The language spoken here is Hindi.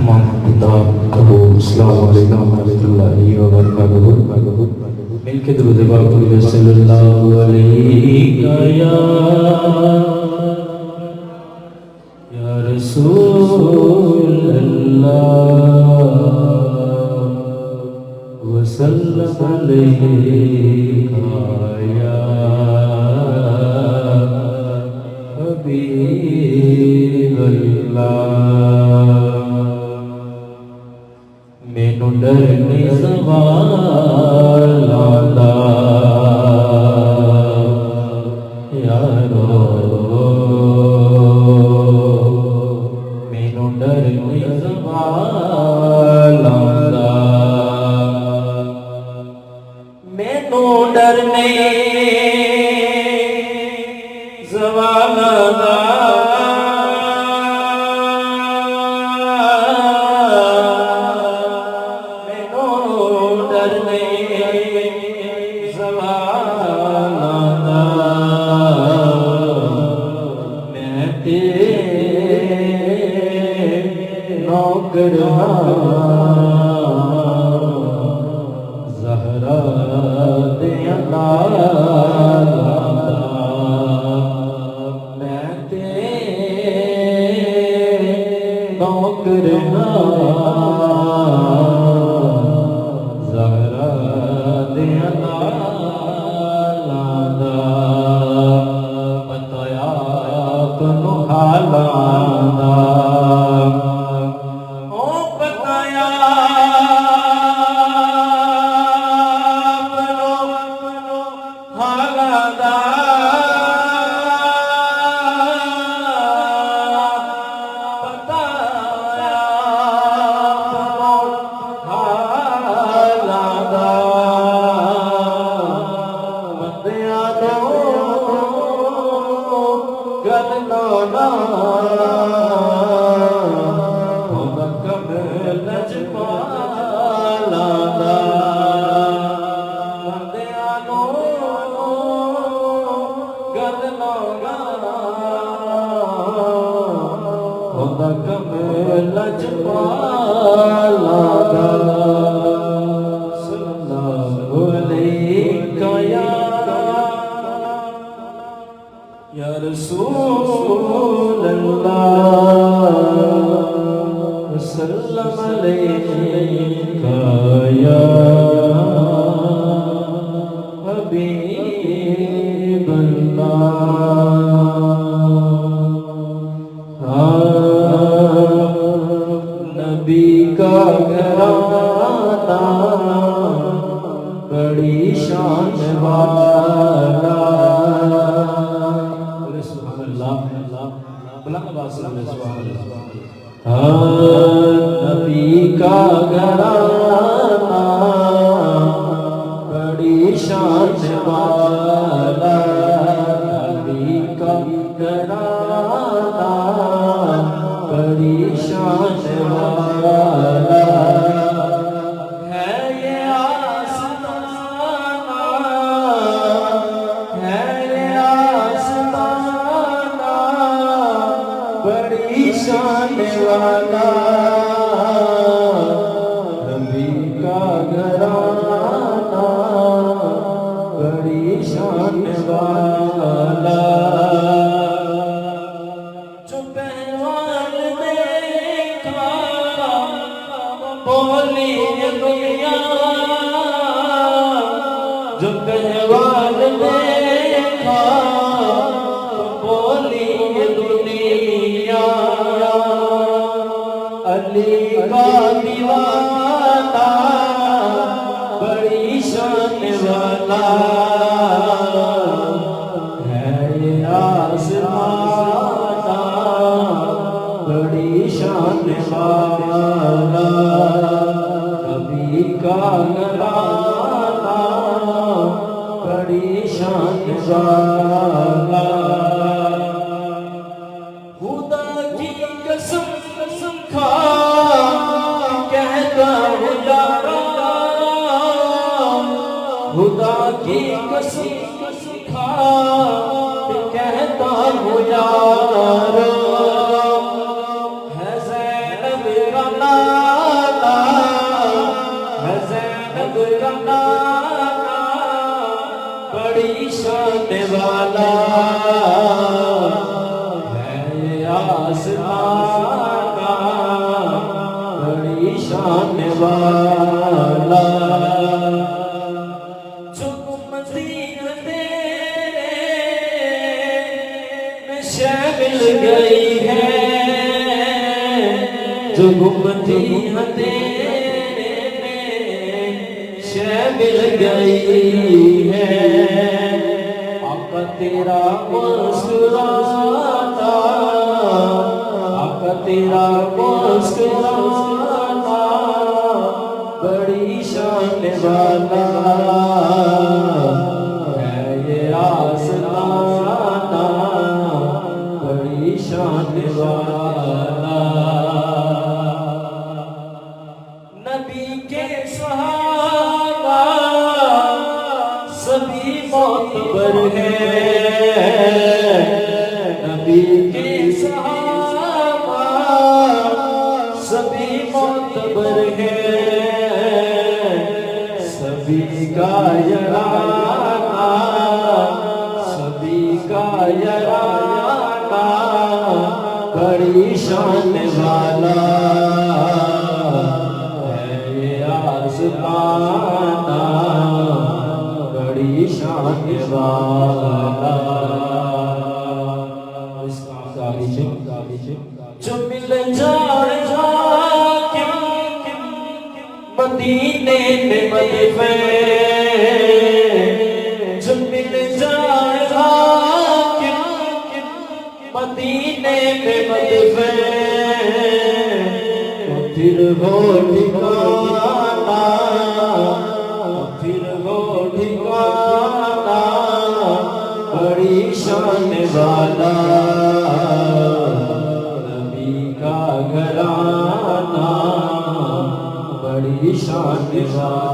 तमाम किताब कहो अस्सलाम वालेकुम रहमतुल्लाहि व बरकातहू। मिलके दुरूद पाक पढ़िए सल्लल्लाहु अलैहि या रसूल अल्लाह व सल्लम अलैका या हबीब अल्लाह। मैनू डर नहीं सवाल आंदा यारो, मैनू डर नहीं सवाल आंदा, मैनू डर नहीं सवाल आंदा, नौकर ज़हरा दे मैं तेरे नौकर ज़हरा दे बताया तनु हालाना या रसूल अल्लाह सल्लम अलैका या हबीब अल्लाह। नबी का घराना बड़ी शान वाला, नबी का घराना बड़ी शान वाला, नबी का घराना बड़ी शान वाला है ये आस्ताना, है ये आस्ताना बड़ी शान वाला, नबी का घराना बड़ी शान वाला। जो पहलवान देखा बोली दुनिया, जो पहलवान देखा बोली दुनिया, वाला है आसमाना बड़ी शान वाला। जो उम्मती तेरे में शामिल गई है, जो उम्मती तेरे में शामिल गई है। आका तेरा मुस्कुराना, आका तेरा मुस्कुराना बड़ी शान वाला है ये आसमाना बड़ी शान वाला। नबी के सहाबा सभी मोतबर हैं, नबी के सहाबा सभी मोतबर हैं। सभी का यराना, सभी का यराना बड़ी शान वाला है ये आसमाना बड़ी शान वाला। जो मिल जाएगा मदीने में मदफे, जो मिल जाएगा मदीने में मदफे, तो फिर वो ठिकाना, फिर वो ठिकाना बड़ी शान वाला। नबी का घराना बड़ी शान वाला।